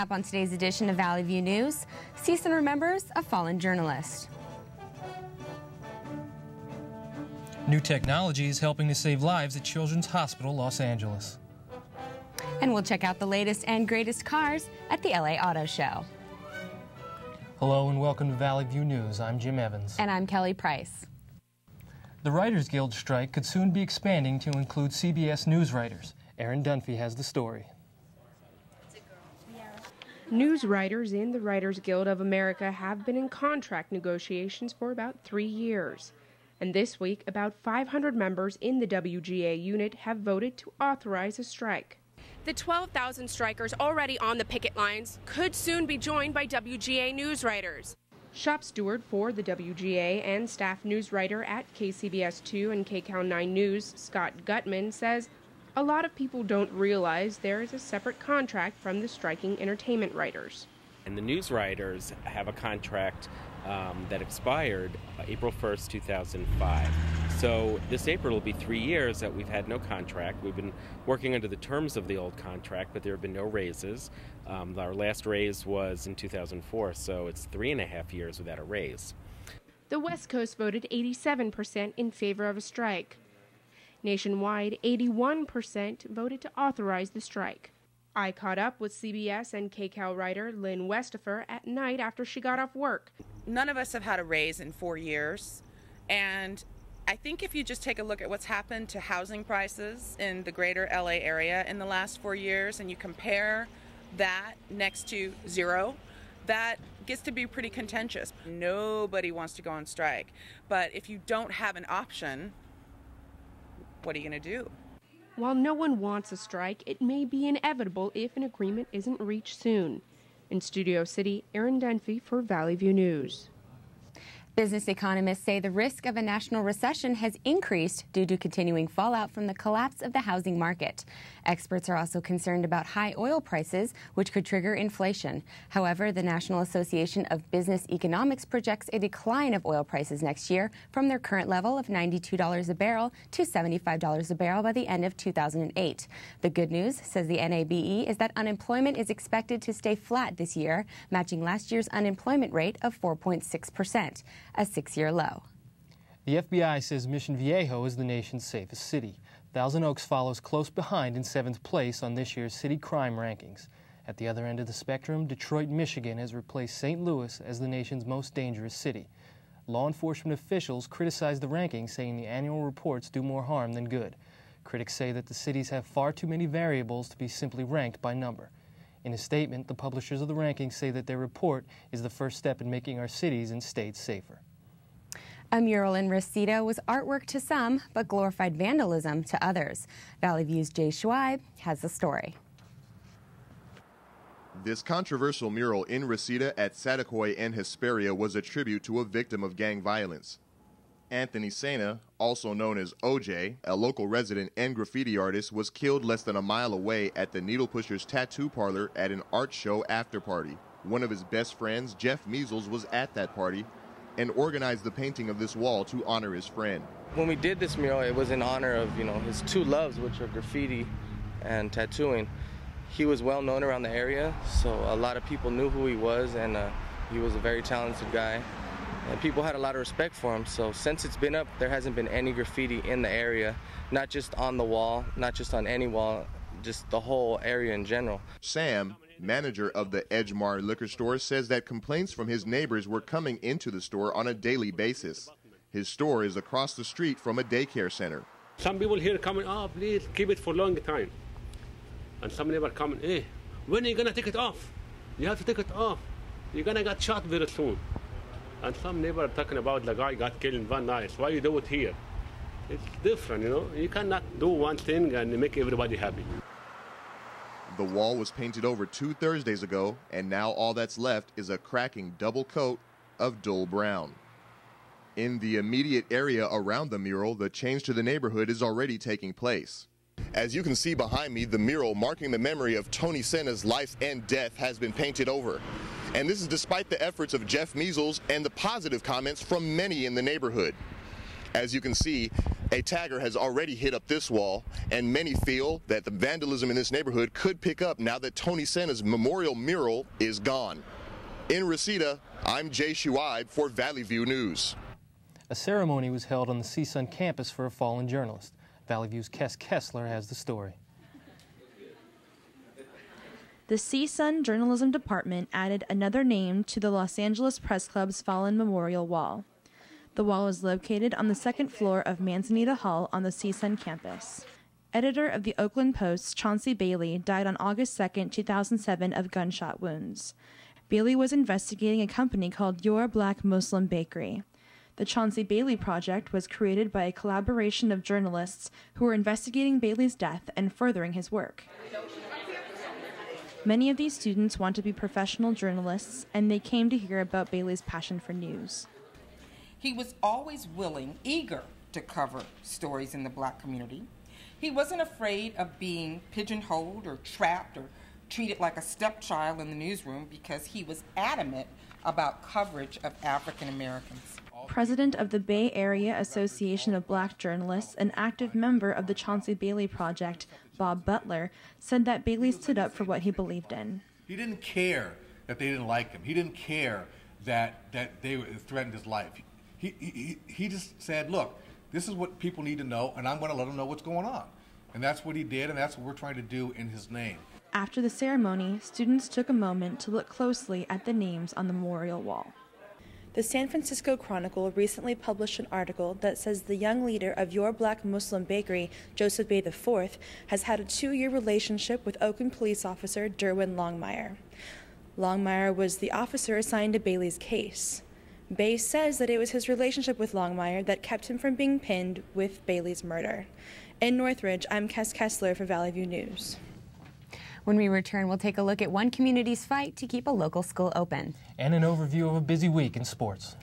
up on today's edition of Valley View News, Csun remembers a fallen journalist. New technology is helping to save lives at Children's Hospital, Los Angeles. And we'll check out the latest and greatest cars at the LA Auto Show. Hello and welcome to Valley View News. I'm Jim Evans. And I'm Kelly Price. The Writers Guild strike could soon be expanding to include CBS News writers. Aaron Dunphy has the story. News writers in the Writers Guild of America have been in contract negotiations for about 3 years. And this week, about 500 members in the WGA unit have voted to authorize a strike. The 12,000 strikers already on the picket lines could soon be joined by WGA news writers. Shop steward for the WGA and staff news writer at KCBS2 and KCAL 9 News, Scott Gutman, says a lot of people don't realize there is a separate contract from the striking entertainment writers. And the news writers have a contract that expired April 1st, 2005. So this April will be 3 years that we've had no contract. We've been working under the terms of the old contract, but there have been no raises. Our last raise was in 2004, so it's 3.5 years without a raise. The West Coast voted 87% in favor of a strike. Nationwide, 81% voted to authorize the strike. I caught up with CBS and KCAL writer Lynn Westifer at night after she got off work. None of us have had a raise in 4 years, and I think if you just take a look at what's happened to housing prices in the greater LA area in the last 4 years and you compare that next to zero, that gets to be pretty contentious. Nobody wants to go on strike, but if you don't have an option, what are you going to do? While no one wants a strike, it may be inevitable if an agreement isn't reached soon. In Studio City, Aaron Dunphy for Valley View News. Business economists say the risk of a national recession has increased due to continuing fallout from the collapse of the housing market. Experts are also concerned about high oil prices, which could trigger inflation. However, the National Association of Business Economics projects a decline of oil prices next year from their current level of $92 a barrel to $75 a barrel by the end of 2008. The good news, says the NABE, is that unemployment is expected to stay flat this year, matching last year's unemployment rate of 4.6%. A 6-year low. The FBI says Mission Viejo is the nation's safest city. Thousand Oaks follows close behind in 7th place on this year's city crime rankings. At the other end of the spectrum, Detroit, Michigan has replaced St. Louis as the nation's most dangerous city. Law enforcement officials criticize the rankings, saying the annual reports do more harm than good. Critics say that the cities have far too many variables to be simply ranked by number. In a statement, the publishers of the rankings say that their report is the first step in making our cities and states safer. A mural in Reseda was artwork to some, but glorified vandalism to others. Valley View's Jay Schweib has the story. This controversial mural in Reseda at Satakoy and Hesperia was a tribute to a victim of gang violence. Anthony Sena, also known as OJ, a local resident and graffiti artist, was killed less than a mile away at the Needle Pushers Tattoo Parlor at an art show after party. One of his best friends, Jeff Measles, was at that party and organized the painting of this wall to honor his friend. When we did this mural, it was in honor of, his two loves, which are graffiti and tattooing. He was well known around the area, so a lot of people knew who he was, and he was a very talented guy. And people had a lot of respect for him, so since it's been up, there hasn't been any graffiti in the area, not just on the wall, not just on any wall, just the whole area in general. Sam, manager of the Edgemar liquor store, says that complaints from his neighbors were coming into the store on a daily basis. His store is across the street from a daycare center. Some people here coming, please keep it for a long time. And some neighbor coming, when are you going to take it off? You have to take it off. You're going to get shot very soon. And some neighbor are talking about the guy got killed in Van Nuys. Why you do it here? It's different, You cannot do one thing and make everybody happy. The wall was painted over 2 Thursdays ago, and now all that's left is a cracking double coat of dull brown. In the immediate area around the mural, the change to the neighborhood is already taking place. As you can see behind me, the mural marking the memory of Tony Sena's life and death has been painted over. And this is despite the efforts of Jeff Measles and the positive comments from many in the neighborhood. As you can see, A tagger has already hit up this wall, and many feel that the vandalism in this neighborhood could pick up now that Tony Sena's memorial mural is gone. In Reseda, I'm Jay Shuaib for Valley View News. A ceremony was held on the Csun campus for a fallen journalist. Valley View's Kes Kessler has the story. The Csun Journalism Department added another name to the Los Angeles Press Club's fallen memorial wall. The wall is located on the second floor of Manzanita Hall on the Csun campus. Editor of the Oakland Post, Chauncey Bailey, died on August 2, 2007 of gunshot wounds. Bailey was investigating a company called Your Black Muslim Bakery. The Chauncey Bailey Project was created by a collaboration of journalists who were investigating Bailey's death and furthering his work. Many of these students want to be professional journalists, and they came to hear about Bailey's passion for news. He was always willing, eager to cover stories in the black community. He wasn't afraid of being pigeonholed or trapped or treated like a stepchild in the newsroom because he was adamant about coverage of African Americans. President of the Bay Area Association of Black Journalists, an active member of the Chauncey Bailey Project, Bob Butler, said that Bailey stood up for what he believed in. He didn't care that they didn't like him. He didn't care that they threatened his life. He just said, look, this is what people need to know, and I'm going to let them know what's going on. And that's what he did, and that's what we're trying to do in his name. After the ceremony, students took a moment to look closely at the names on the memorial wall. The San Francisco Chronicle recently published an article that says the young leader of Your Black Muslim Bakery, Joseph Bay IV, has had a 2-year relationship with Oakland police officer Derwin Longmire. Longmire was the officer assigned to Bailey's case. Bay says that it was his relationship with Longmire that kept him from being pinned with Bailey's murder. In Northridge, I'm Kes Kessler for Valley View News. When we return, we'll take a look at one community's fight to keep a local school open. And an overview of a busy week in sports.